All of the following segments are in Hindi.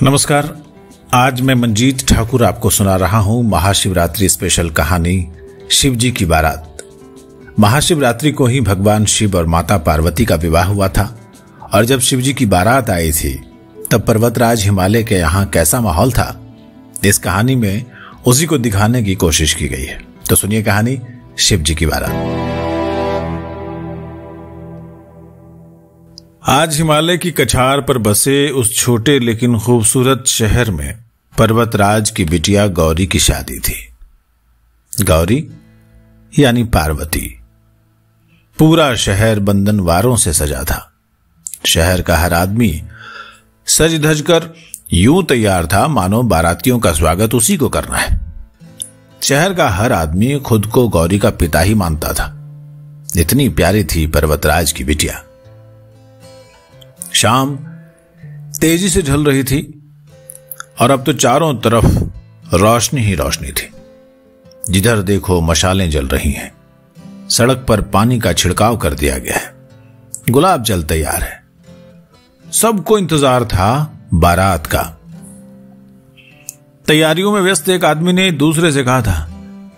नमस्कार। आज मैं मंजीत ठाकुर आपको सुना रहा हूं महाशिवरात्रि स्पेशल कहानी शिव जी की बारात। महाशिवरात्रि को ही भगवान शिव और माता पार्वती का विवाह हुआ था और जब शिव जी की बारात आई थी तब पर्वतराज हिमालय के यहाँ कैसा माहौल था, इस कहानी में उसी को दिखाने की कोशिश की गई है। तो सुनिए कहानी शिव जी की बारात। आज हिमालय की कछार पर बसे उस छोटे लेकिन खूबसूरत शहर में पर्वतराज की बिटिया गौरी की शादी थी। गौरी यानी पार्वती। पूरा शहर बंधनवारों से सजा था। शहर का हर आदमी सज धज कर यूं तैयार था मानो बारातियों का स्वागत उसी को करना है। शहर का हर आदमी खुद को गौरी का पिता ही मानता था। इतनी प्यारी थी पर्वतराज की बिटिया। शाम तेजी से ढल रही थी और अब तो चारों तरफ रोशनी ही रोशनी थी। जिधर देखो मशालें जल रही हैं। सड़क पर पानी का छिड़काव कर दिया गया है। गुलाब जल तैयार है। सबको इंतजार था बारात का। तैयारियों में व्यस्त एक आदमी ने दूसरे से कहा था,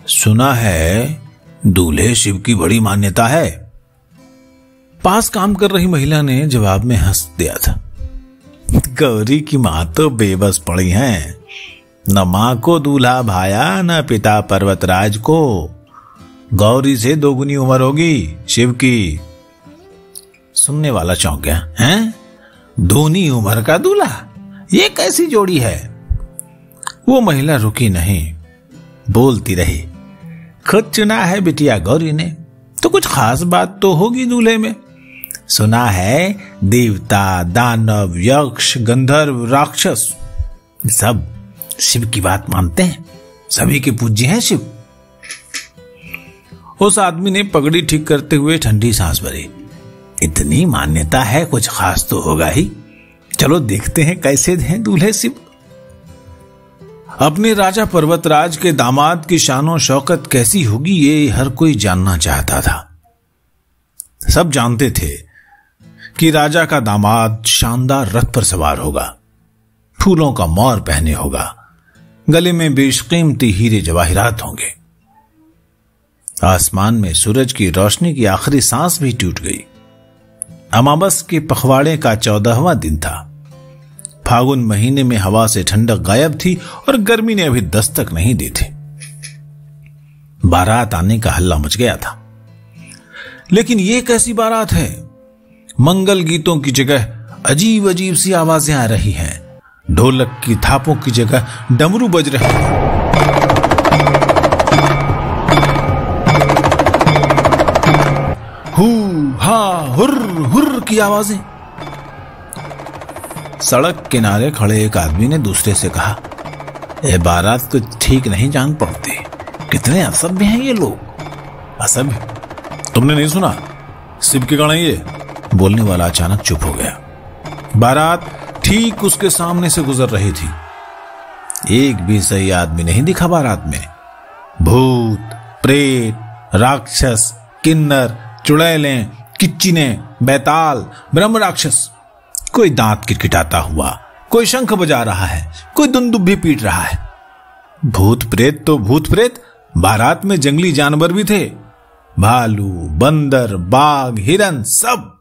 सुना है दूल्हे शिव की बड़ी मान्यता है। पास काम कर रही महिला ने जवाब में हंस दिया था, गौरी की मां तो बेबस पड़ी हैं। न मां को दूल्हा भाया न पिता पर्वतराज को। गौरी से दोगुनी उम्र होगी शिव की। सुनने वाला चौंक गया। हैं? दूनी उम्र का दूल्हा, ये कैसी जोड़ी है? वो महिला रुकी नहीं, बोलती रही, खुद चुना है बिटिया गौरी ने, तो कुछ खास बात तो होगी दूल्हे में। सुना है देवता, दानव, यक्ष, गंधर्व, राक्षस सब शिव की बात मानते हैं। सभी के पूज्य हैं शिव। उस आदमी ने पगड़ी ठीक करते हुए ठंडी सांस भरी। इतनी मान्यता है, कुछ खास तो होगा ही। चलो देखते हैं कैसे हैं दूल्हे शिव। अपने राजा पर्वतराज के दामाद की शानो शौकत कैसी होगी, ये हर कोई जानना चाहता था। सब जानते थे कि राजा का दामाद शानदार रथ पर सवार होगा, फूलों का मोर पहने होगा, गले में बेशकीमती हीरे जवाहिरात होंगे। आसमान में सूरज की रोशनी की आखिरी सांस भी टूट गई। अमावस के पखवाड़े का 14वां दिन था। फागुन महीने में हवा से ठंडक गायब थी और गर्मी ने अभी दस्तक नहीं दी थी। बारात आने का हल्ला मच गया था। लेकिन यह कैसी बारात है? मंगल गीतों की जगह अजीब अजीब सी आवाजें आ रही हैं। ढोलक की थापों की जगह डमरू बज रहे हैं। हू हा हुर हुर की आवाजें। सड़क किनारे खड़े एक आदमी ने दूसरे से कहा, ये बारात तो ठीक नहीं जान पड़ती। कितने असभ्य हैं ये लोग। असभ्य? तुमने नहीं सुना शिव के गण ये? बोलने वाला अचानक चुप हो गया। बारात ठीक उसके सामने से गुजर रही थी। एक भी सही आदमी नहीं दिखा बारात में। भूत, प्रेत, राक्षस, किन्नर, चुड़ैलें, किच्चिने, बैताल, ब्रह्म राक्षस। कोई दांत किटकिटाता हुआ, कोई शंख बजा रहा है, कोई दुंदुभी पीट रहा है। भूत प्रेत तो भूत प्रेत, बारात में जंगली जानवर भी थे। भालू, बंदर, बाघ, हिरन सब।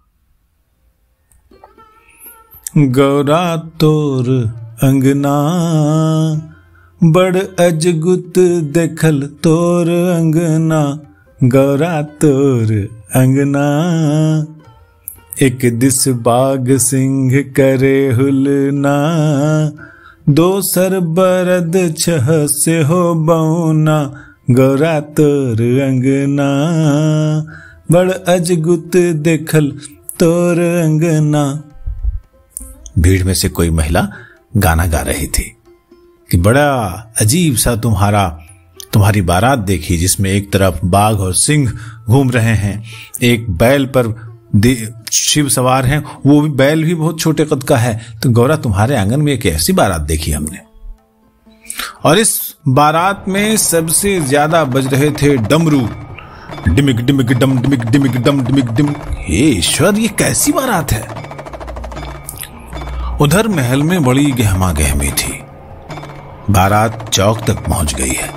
गौरा तोर अंगना बड़ अजगुत देखल तोर अंगना। गौरा तोर अंगना एक दिस बाघ सिंह करे हुलना। दोसर बरद छह से हो बौना। गौरा तोर अंगना बड़ अजगुत देखल तोर अंगना। भीड़ में से कोई महिला गाना गा रही थी कि बड़ा अजीब सा तुम्हारी बारात देखी, जिसमें एक तरफ बाघ और सिंह घूम रहे हैं, एक बैल पर शिव सवार हैं, वो भी बैल भी बहुत छोटे कद का है। तो गौरा तुम्हारे आंगन में एक ऐसी बारात देखी हमने। और इस बारात में सबसे ज्यादा बज रहे थे डमरू। डिमिक डिमिक डम डिमिक डिमिक डम डिमिक डिम। हे ईश्वर, ये कैसी बारात है? उधर महल में बड़ी गहमा गहमी थी। बारात चौक तक पहुंच गई है।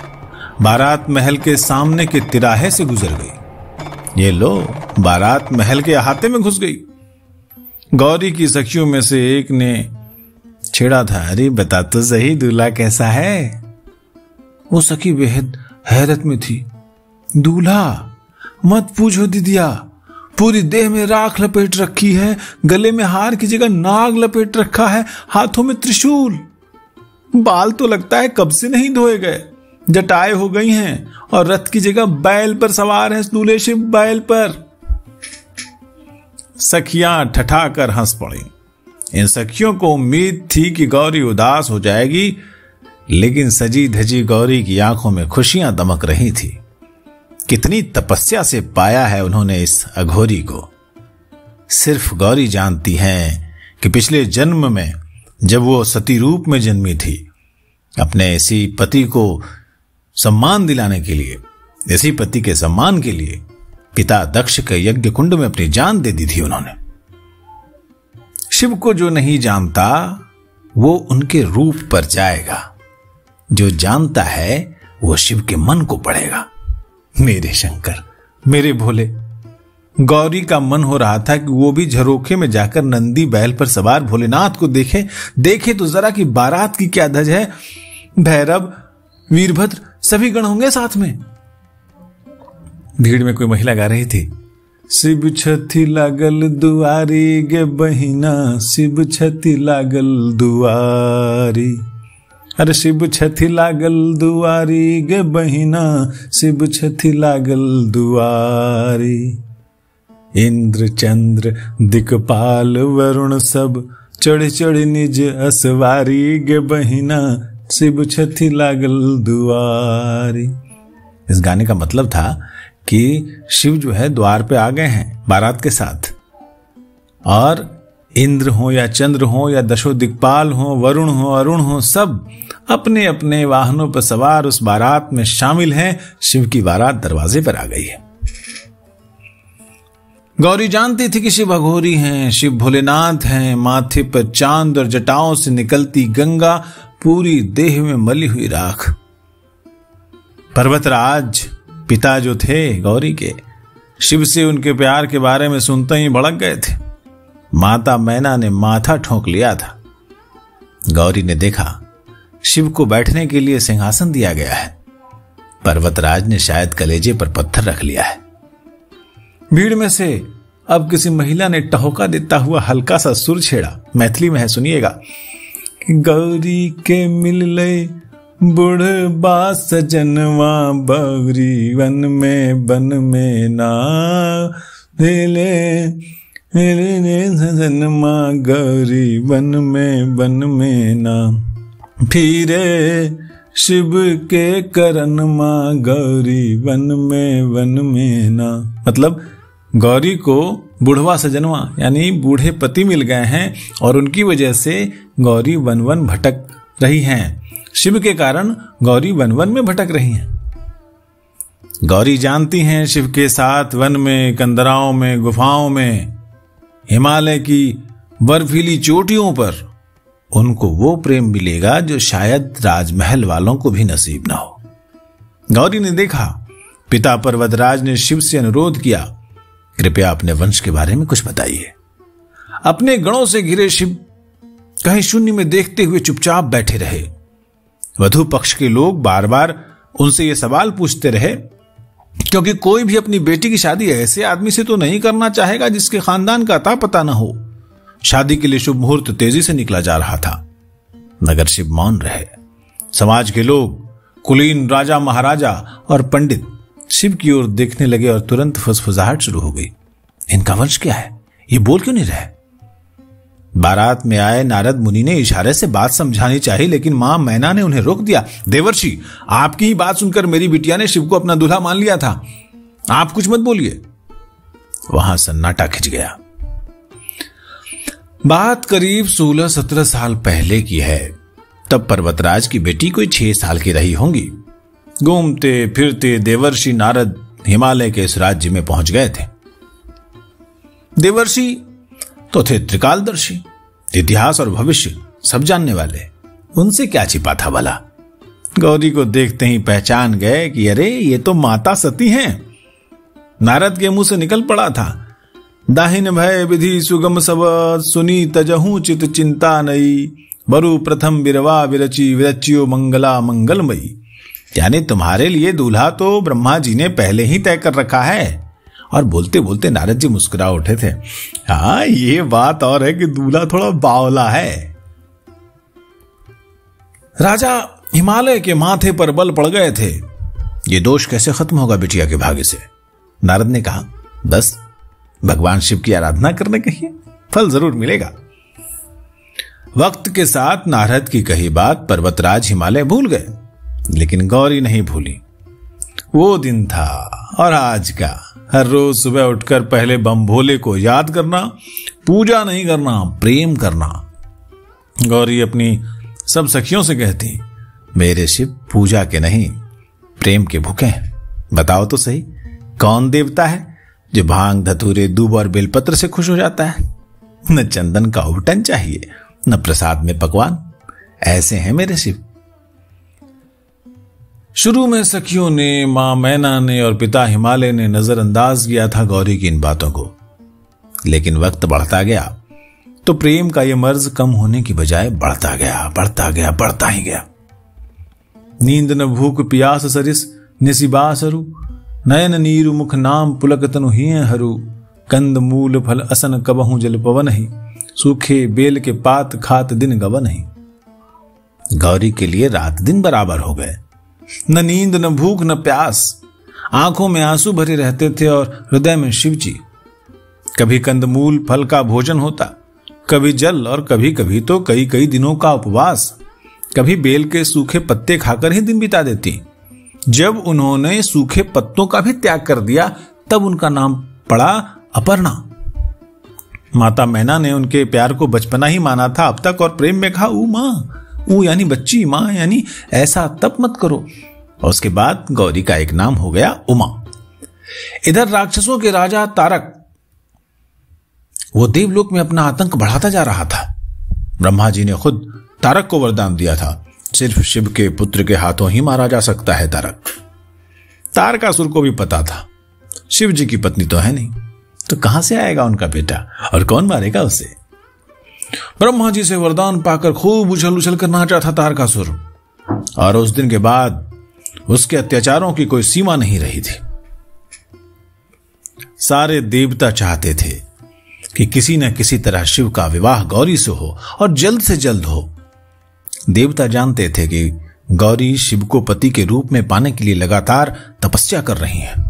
बारात महल के सामने के तिराहे से गुजर गई। ये लो, बारात महल के अहाते में घुस गई। गौरी की सखियों में से एक ने छेड़ा था, अरे बता तो सही दूल्हा कैसा है। वो सखी बेहद हैरत में थी। दूल्हा? मत पूछो दीदिया, पूरी देह में राख लपेट रखी है, गले में हार की जगह नाग लपेट रखा है, हाथों में त्रिशूल, बाल तो लगता है कब से नहीं धोए गए, जटाएं हो गई हैं और रथ की जगह बैल पर सवार है दूल्हे शिव, बैल पर। सखियां ठठाकर हंस पड़ी। इन सखियों को उम्मीद थी कि गौरी उदास हो जाएगी, लेकिन सजी धजी गौरी की आंखों में खुशियां दमक रही थी। कितनी तपस्या से पाया है उन्होंने इस अघोरी को। सिर्फ गौरी जानती हैं कि पिछले जन्म में जब वो सती रूप में जन्मी थी, अपने इसी पति को सम्मान दिलाने के लिए, इसी पति के सम्मान के लिए पिता दक्ष के यज्ञ कुंड में अपनी जान दे दी थी उन्होंने। शिव को जो नहीं जानता वो उनके रूप पर जाएगा, जो जानता है वो शिव के मन को पढ़ेगा। मेरे शंकर, मेरे भोले। गौरी का मन हो रहा था कि वो भी झरोखे में जाकर नंदी बैल पर सवार भोलेनाथ को देखे तो जरा कि बारात की क्या धज है। भैरव, वीरभद्र सभी गण होंगे साथ में। भीड़ में कोई महिला गा रही थी, शिव छथी लागल दुआरी गे बहिना, शिव छथी लागल दुआरी। अरे शिव छथी लागल दुआरी गे बहिना, शिव छथी लागल दुआरी। इंद्र चंद्र दिक्पाल वरुण सब चढ़ चढ़ निज असवारी गे बहिना, शिव छथी लागल दुआरी। इस गाने का मतलब था कि शिव जो है द्वार पे आ गए हैं बारात के साथ, और इंद्र हो या चंद्र हो या दशो दिक्पाल हो, वरुण हो, अरुण हो, सब अपने अपने वाहनों पर सवार उस बारात में शामिल हैं। शिव की बारात दरवाजे पर आ गई है। गौरी जानती थी कि शिव अघोरी हैं, शिव भोलेनाथ हैं। माथे पर चांद और जटाओं से निकलती गंगा, पूरी देह में मली हुई राख। पर्वतराज पिता जो थे गौरी के, शिव से उनके प्यार के बारे में सुनते ही भड़क गए थे। माता मैना ने माथा ठोंक लिया था। गौरी ने देखा शिव को बैठने के लिए सिंहासन दिया गया है। पर्वतराज ने शायद कलेजे पर पत्थर रख लिया है। भीड़ में से अब किसी महिला ने टहोका देता हुआ हल्का सा सुर छेड़ा। मैथिली में है, सुनिएगा। गौरी के मिल ले बुढ़बा सजनवा, बौरी वन में ना सजनमा, गौरी वन में ना फिरे शिव के करन मां, गौरी वन में ना। मतलब गौरी को बुढ़वा सजनवा यानी बूढ़े पति मिल गए हैं और उनकी वजह से गौरी वन वन भटक रही हैं। शिव के कारण गौरी वन वन में भटक रही हैं। गौरी जानती हैं शिव के साथ वन में, कंदराओं में, गुफाओं में, हिमालय की बर्फीली चोटियों पर उनको वो प्रेम मिलेगा जो शायद राजमहल वालों को भी नसीब ना हो। गौरी ने देखा पिता पर्वतराज ने शिव से अनुरोध किया, कृपया अपने वंश के बारे में कुछ बताइए। अपने गणों से घिरे शिव कहीं शून्य में देखते हुए चुपचाप बैठे रहे। वधू पक्ष के लोग बार बार उनसे ये सवाल पूछते रहे, क्योंकि कोई भी अपनी बेटी की शादी ऐसे आदमी से तो नहीं करना चाहेगा जिसके खानदान का अता पता न हो। शादी के लिए शुभ मुहूर्त तेजी से निकला जा रहा था, मगर शिव मौन रहे। समाज के लोग, कुलीन, राजा महाराजा और पंडित शिव की ओर देखने लगे और तुरंत फुसफुसाहट शुरू हो गई। इनका वंश क्या है? ये बोल क्यों नहीं रहे? बारात में आए नारद मुनि ने इशारे से बात समझानी चाहिए, लेकिन मां मैना ने उन्हें रोक दिया। देवर्षि, आपकी ही बात सुनकर मेरी बिटिया ने शिव को अपना दूल्हा मान लिया था, आप कुछ मत बोलिए। वहां सन्नाटा खिंच गया। बात करीब 16-17 साल पहले की है। तब पर्वतराज की बेटी कोई 6 साल की रही होंगी। घूमते फिरते देवर्षि नारद हिमालय के इस राज्य में पहुंच गए थे। देवर्षि तो थे त्रिकालदर्शी, इतिहास और भविष्य सब जानने वाले, उनसे क्या छिपा था भला। गौरी को देखते ही पहचान गए कि अरे ये तो माता सती हैं। नारद के मुंह से निकल पड़ा था, दाहिन भय विधि सुगम सब, सुनी तजहू चित चिंता नई, बरु प्रथम बिरवा विरची विरचियो मंगला मंगलमयी। यानी तुम्हारे लिए दूल्हा तो ब्रह्मा जी ने पहले ही तय कर रखा है। और बोलते बोलते नारद जी मुस्कुरा उठे थे। हाँ, ये बात और है कि दूल्हा थोड़ा बावला है। राजा हिमालय के माथे पर बल पड़ गए थे। ये दोष कैसे खत्म होगा बिटिया के भाग्य से? नारद ने कहा, बस भगवान शिव की आराधना करने कहिए, फल जरूर मिलेगा। वक्त के साथ नारद की कही बात पर्वतराज हिमालय भूल गए, लेकिन गौरी नहीं भूली। वो दिन था और आज का, हर रोज सुबह उठकर पहले बम भोले को याद करना, पूजा नहीं करना, प्रेम करना। गौरी अपनी सब सखियों से कहती, मेरे शिव पूजा के नहीं प्रेम के भूखे हैं। बताओ तो सही, कौन देवता है जो भांग धतूरे दूब और बेलपत्र से खुश हो जाता है? न चंदन का उबटन चाहिए, न प्रसाद में पकवान। ऐसे हैं मेरे शिव। शुरू में सखियों ने, मां मैना ने और पिता हिमालय ने नजरअंदाज किया था गौरी की इन बातों को, लेकिन वक्त बढ़ता गया तो प्रेम का यह मर्ज कम होने की बजाय बढ़ता गया, बढ़ता गया, बढ़ता ही गया। नींद न भूख पियास सरिस निसिबासरु, नयन नीरु मुख नाम पुलक तनु हिय हरू, कंद मूल फल असन कबहू जल पवन ही, सूखे बेल के पात खात दिन गवन ही। गौरी के लिए रात दिन बराबर हो गए। न नींद, न भूख, न प्यास, आंखों में आंसू भरे रहते थे और हृदय में शिवजी। कभी कंदमूल फल का भोजन होता, कभी जल, और कभी कभी तो कई कई दिनों का उपवास। कभी बेल के सूखे पत्ते खाकर ही दिन बिता देती। जब उन्होंने सूखे पत्तों का भी त्याग कर दिया, तब उनका नाम पड़ा अपर्णा। माता मैना ने उनके प्यार को बचपना ही माना था अब तक, और प्रेम में कहा, ऊ मां, ऊ यानी बच्ची, मां यानी ऐसा तप मत करो। और उसके बाद गौरी का एक नाम हो गया उमा। इधर राक्षसों के राजा तारक, वो देवलोक में अपना आतंक बढ़ाता जा रहा था। ब्रह्मा जी ने खुद तारक को वरदान दिया था, सिर्फ शिव के पुत्र के हाथों ही मारा जा सकता है तारक। तारकासुर को भी पता था शिव जी की पत्नी तो है नहीं, तो कहां से आएगा उनका बेटा, और कौन मारेगा उसे। ब्रह्मा जी से वरदान पाकर खूब उछल उछल कर नाचा था तारकासुर, और उस दिन के बाद उसके अत्याचारों की कोई सीमा नहीं रही थी। सारे देवता चाहते थे कि किसी न किसी तरह शिव का विवाह गौरी से हो, और जल्द से जल्द हो। देवता जानते थे कि गौरी शिव को पति के रूप में पाने के लिए लगातार तपस्या कर रही हैं,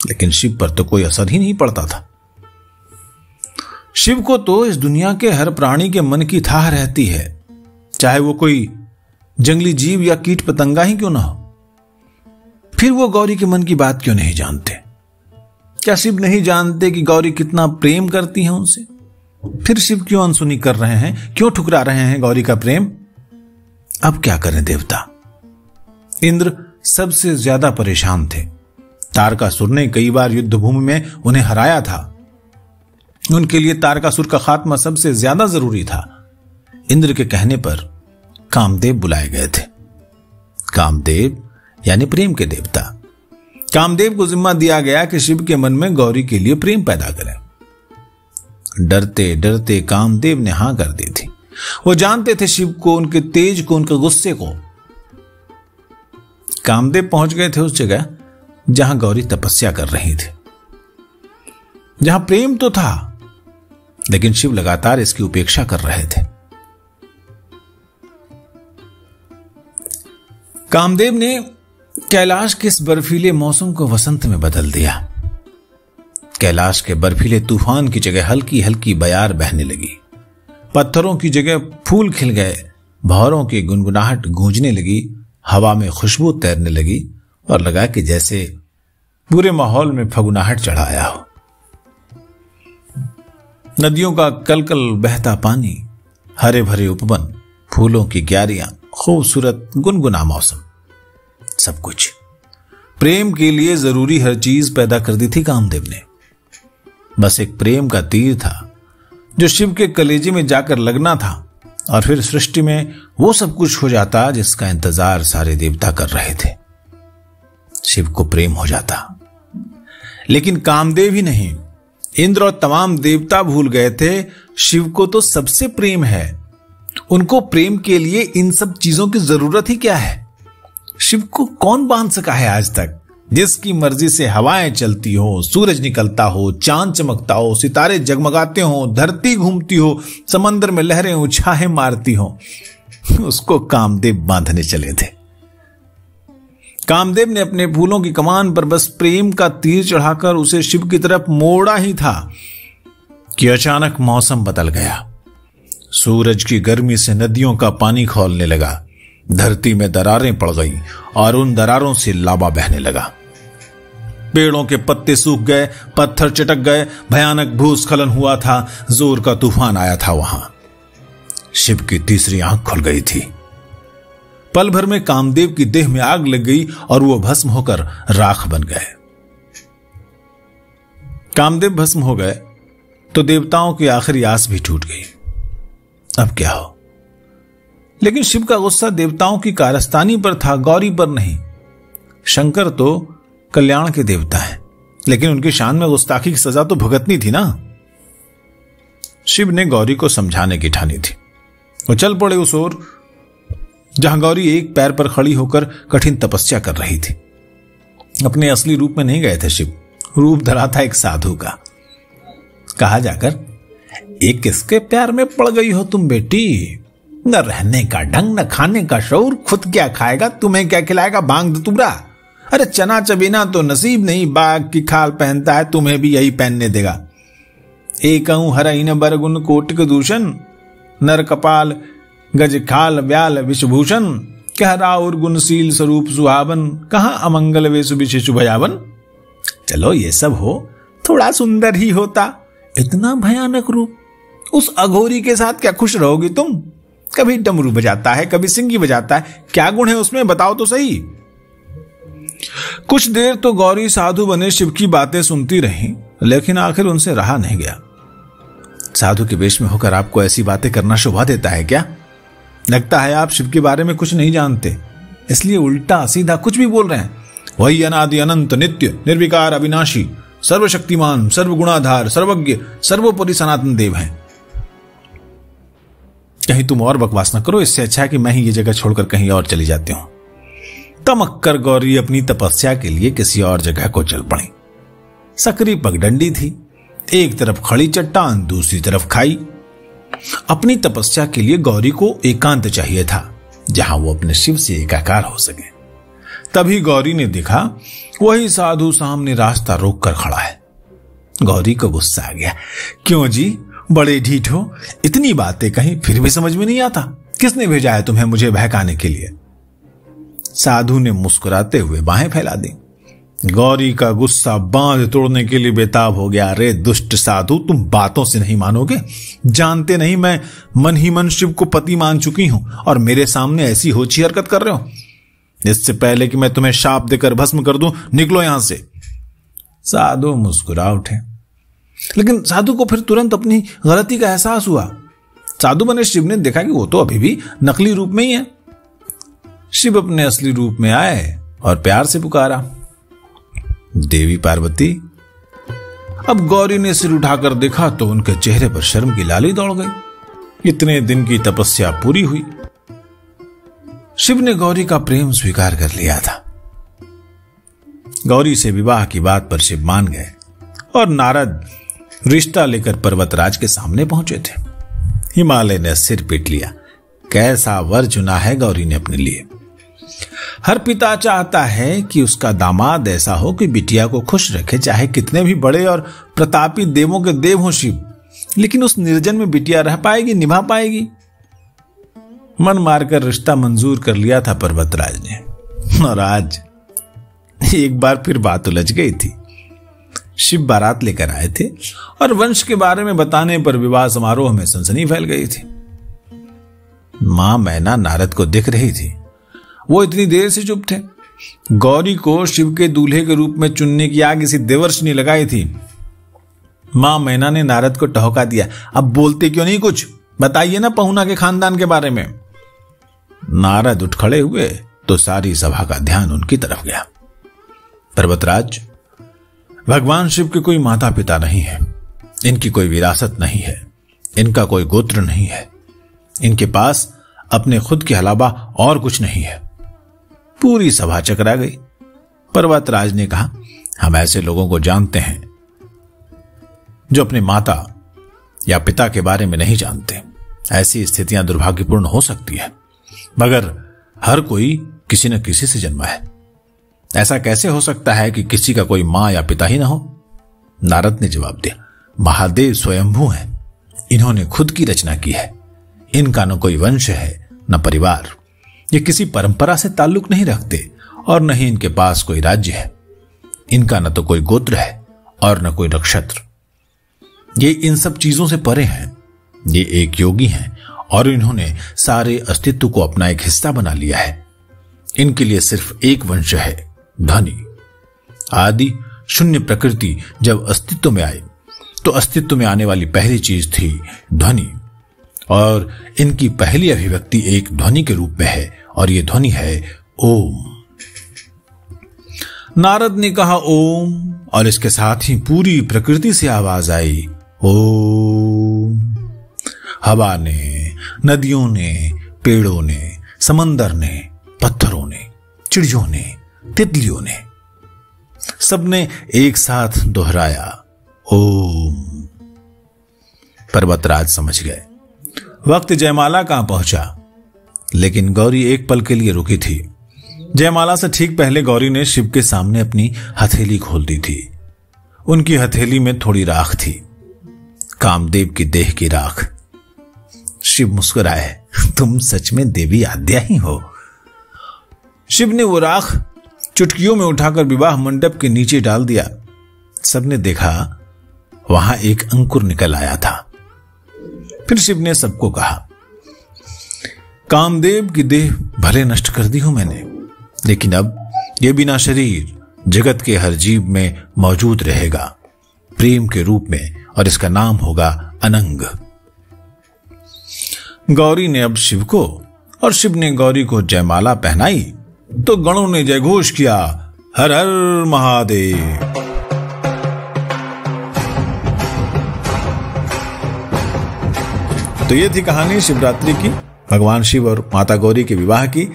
लेकिन शिव पर तो कोई असर ही नहीं पड़ता था। शिव को तो इस दुनिया के हर प्राणी के मन की थाह रहती है, चाहे वो कोई जंगली जीव या कीट पतंगा ही क्यों ना हो। फिर वो गौरी के मन की बात क्यों नहीं जानते? क्या शिव नहीं जानते कि गौरी कितना प्रेम करती है उनसे? फिर शिव क्यों अनसुनी कर रहे हैं, क्यों ठुकरा रहे हैं गौरी का प्रेम? अब क्या करें देवता? इंद्र सबसे ज्यादा परेशान थे। तारकासुर ने कई बार युद्ध भूमि में उन्हें हराया था। उनके लिए तारकासुर का खात्मा सबसे ज्यादा जरूरी था। इंद्र के कहने पर कामदेव बुलाए गए थे। कामदेव यानी प्रेम के देवता। कामदेव को जिम्मा दिया गया कि शिव के मन में गौरी के लिए प्रेम पैदा करें। डरते डरते कामदेव ने हां कर दी थी। वो जानते थे शिव को, उनके तेज को, उनके गुस्से को। कामदेव पहुंच गए थे उस जगह जहां गौरी तपस्या कर रही थी, जहां प्रेम तो था, लेकिन शिव लगातार इसकी उपेक्षा कर रहे थे। कामदेव ने कैलाश के इस बर्फीले मौसम को वसंत में बदल दिया। कैलाश के बर्फीले तूफान की जगह हल्की हल्की बयार बहने लगी। पत्थरों की जगह फूल खिल गए। भौरों की गुनगुनाहट गूंजने लगी। हवा में खुशबू तैरने लगी और लगा कि जैसे पूरे माहौल में फगुनाहट चढ़ा आया हो। नदियों का कलकल बहता पानी, हरे भरे उपवन, फूलों की क्यारियां, खूबसूरत गुनगुना मौसम, सब कुछ प्रेम के लिए जरूरी हर चीज पैदा कर दी थी कामदेव ने। बस एक प्रेम का तीर था जो शिव के कलेजे में जाकर लगना था, और फिर सृष्टि में वो सब कुछ हो जाता जिसका इंतजार सारे देवता कर रहे थे। शिव को प्रेम हो जाता। लेकिन कामदेव ही नहीं, इंद्र और तमाम देवता भूल गए थे शिव को तो सबसे प्रेम है। उनको प्रेम के लिए इन सब चीजों की जरूरत ही क्या है? शिव को कौन बांध सका है आज तक? जिसकी मर्जी से हवाएं चलती हो, सूरज निकलता हो, चांद चमकता हो, सितारे जगमगाते हो, धरती घूमती हो, समंदर में लहरें उछाहें मारती हो, उसको कामदेव बांधने चले थे। कामदेव ने अपने फूलों की कमान पर बस प्रेम का तीर चढ़ाकर उसे शिव की तरफ मोड़ा ही था कि अचानक मौसम बदल गया। सूरज की गर्मी से नदियों का पानी खौलने लगा, धरती में दरारें पड़ गईं और उन दरारों से लावा बहने लगा। पेड़ों के पत्ते सूख गए, पत्थर चटक गए, भयानक भूस्खलन हुआ था, जोर का तूफान आया था। वहां शिव की तीसरी आंख खुल गई थी। पल भर में कामदेव की देह में आग लग गई और वो भस्म होकर राख बन गए। कामदेव भस्म हो गए तो देवताओं की आखिरी आस भी टूट गई। अब क्या हो? लेकिन शिव का गुस्सा देवताओं की कारस्तानी पर था, गौरी पर नहीं। शंकर तो कल्याण के देवता हैं, लेकिन उनकी शान में गुस्ताखी की सजा तो भुगतनी थी ना। शिव ने गौरी को समझाने की ठानी थी। वो चल पड़े उस ओर जहां गौरी एक पैर पर खड़ी होकर कठिन तपस्या कर रही थी। अपने असली रूप में नहीं गए थे शिव, रूप धरा था एक साधु का। कहा जाकर, एक किसके प्यार में पड़ गई हो तुम बेटी? न रहने का ढंग, न खाने का शौर, खुद क्या खाएगा, तुम्हें क्या खिलाएगा? भांग धतूरा। अरे चना चबीना तो नसीब नहीं, बाघ की खाल पहनता है, तुम्हें भी यही पहनने देगा। एक हरइन बरगुन कोटिक दूषण, नर कपाल गज खाल व्याल विषभूषण, कह राउर गुणशील स्वरूप सुहावन, कहां अमंगल वे सुविशेषु भयावन। चलो ये सब हो, थोड़ा सुंदर ही होता, इतना भयानक रूप। उस अघोरी के साथ क्या खुश रहोगी तुम? कभी डमरू बजाता है, कभी सिंगी बजाता है, क्या गुण है उसमें, बताओ तो सही। कुछ देर तो गौरी साधु बने शिव की बातें सुनती रही, लेकिन आखिर उनसे रहा नहीं गया। साधु के वेश में होकर आपको ऐसी बातें करना शोभा देता है क्या? लगता है आप शिव के बारे में कुछ नहीं जानते, इसलिए उल्टा सीधा कुछ भी बोल रहे हैं। वही अनादि अनंत नित्य निर्विकार अविनाशी सर्वशक्तिमान सर्वगुणाधार सर्वज्ञ सर्वोपरि सनातन देव हैं। कहीं तुम और बकवास न करो, इससे अच्छा है कि मैं ही ये जगह छोड़कर कहीं और चली जाती हूं। तमक कर गौरी अपनी तपस्या के लिए किसी और जगह को चल पड़ी। सकरी पगडंडी थी, एक तरफ खड़ी चट्टान, दूसरी तरफ खाई। अपनी तपस्या के लिए गौरी को एकांत चाहिए था, जहां वो अपने शिव से एकाकार हो सके। तभी गौरी ने देखा वही साधु सामने रास्ता रोक कर खड़ा है। गौरी को गुस्सा आ गया। क्यों जी, बड़े ढीठ हो, इतनी बातें कहीं फिर भी समझ में नहीं आता? किसने भेजा है तुम्हें मुझे बहकाने के लिए? साधु ने मुस्कुराते हुए बाहें फैला दी। गौरी का गुस्सा बांध तोड़ने के लिए बेताब हो गया। अरे दुष्ट साधु, तुम बातों से नहीं मानोगे। जानते नहीं मैं मन ही मन शिव को पति मान चुकी हूं और मेरे सामने ऐसी होची हरकत कर रहे हो? इससे पहले कि मैं तुम्हें शाप देकर भस्म कर दूं, निकलो यहां से। साधु मुस्कुरा उठे, लेकिन साधु को फिर तुरंत अपनी गलती का एहसास हुआ। साधु बने शिव ने देखा कि वो तो अभी भी नकली रूप में ही है। शिव अपने असली रूप में आए और प्यार से पुकारा, देवी पार्वती। अब गौरी ने सिर उठाकर देखा तो उनके चेहरे पर शर्म की लाली दौड़ गई। इतने दिन की तपस्या पूरी हुई। शिव ने गौरी का प्रेम स्वीकार कर लिया था। गौरी से विवाह की बात पर शिव मान गए और नारद रिश्ता लेकर पर्वतराज के सामने पहुंचे थे। हिमालय ने सिर पीट लिया। कैसा वर चुना है गौरी ने अपने लिए। हर पिता चाहता है कि उसका दामाद ऐसा हो कि बिटिया को खुश रखे, चाहे कितने भी बड़े और प्रतापी देवों के देव हो शिव। लेकिन उस निर्जन में बिटिया रह पाएगी, निभा पाएगी? मन मारकर रिश्ता मंजूर कर लिया था पर्वतराज ने। और आज एक बार फिर बात उलझ गई थी। शिव बारात लेकर आए थे और वंश के बारे में बताने पर विवाह समारोह में सनसनी फैल गई थी। मां मैना नारद को दिख रही थी। वो इतनी देर से चुप थे। गौरी को शिव के दूल्हे के रूप में चुनने की आग किसी देवर्षि ने लगाई थी। मां मैना ने नारद को टहोका दिया, अब बोलते क्यों नहीं कुछ, बताइए ना पहुना के खानदान के बारे में। नारद उठ खड़े हुए तो सारी सभा का ध्यान उनकी तरफ गया। पर्वतराज, भगवान शिव के कोई माता पिता नहीं है, इनकी कोई विरासत नहीं है, इनका कोई गोत्र नहीं है, इनके पास अपने खुद के अलावा और कुछ नहीं है। पूरी सभा चकरा गई। पर्वतराज ने कहा, हम ऐसे लोगों को जानते हैं जो अपने माता या पिता के बारे में नहीं जानते। ऐसी स्थितियां दुर्भाग्यपूर्ण हो सकती है, मगर हर कोई किसी न किसी से जन्मा है। ऐसा कैसे हो सकता है कि किसी का कोई मां या पिता ही ना हो? नारद ने जवाब दिया, महादेव स्वयंभू हैं, इन्होंने खुद की रचना की है। इनका न कोई वंश है न परिवार, ये किसी परंपरा से ताल्लुक नहीं रखते और न ही इनके पास कोई राज्य है। इनका न तो कोई गोत्र है और न कोई नक्षत्र। ये इन सब चीजों से परे हैं। ये एक योगी हैं और इन्होंने सारे अस्तित्व को अपना एक हिस्सा बना लिया है। इनके लिए सिर्फ एक वंश है, ध्वनि। आदि शून्य प्रकृति जब अस्तित्व में आई तो अस्तित्व में आने वाली पहली चीज थी ध्वनि, और इनकी पहली अभिव्यक्ति एक ध्वनि के रूप में है और यह ध्वनि है ओम। नारद ने कहा ओम, और इसके साथ ही पूरी प्रकृति से आवाज आई ओम। हवा ने, नदियों ने, पेड़ों ने, समंदर ने, पत्थरों ने, चिड़ियों ने, तितलियों ने, सबने एक साथ दोहराया ओम। पर्वतराज समझ गए वक्त जयमाला कहां पहुंचा, लेकिन गौरी एक पल के लिए रुकी थी। जयमाला से ठीक पहले गौरी ने शिव के सामने अपनी हथेली खोल दी थी। उनकी हथेली में थोड़ी राख थी, कामदेव की देह की राख। शिव मुस्कुराए, तुम सच में देवी आद्या ही हो। शिव ने वो राख चुटकियों में उठाकर विवाह मंडप के नीचे डाल दिया। सबने देखा वहां एक अंकुर निकल आया था। फिर शिव ने सबको कहा, कामदेव की देह भले नष्ट कर दी हूं मैंने, लेकिन अब यह बिना शरीर जगत के हर जीव में मौजूद रहेगा प्रेम के रूप में, और इसका नाम होगा अनंग। गौरी ने अब शिव को और शिव ने गौरी को जयमाला पहनाई तो गणों ने जयघोष किया, हर हर महादेव। तो ये थी कहानी शिवरात्रि की, भगवान शिव और माता गौरी के विवाह की।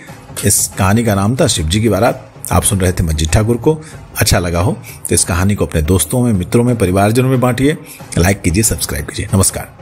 इस कहानी का नाम था शिव जी की बारात। आप सुन रहे थे मंजीत ठाकुर को। अच्छा लगा हो तो इस कहानी को अपने दोस्तों में, मित्रों में, परिवारजनों में बांटिए, लाइक कीजिए, सब्सक्राइब कीजिए। नमस्कार।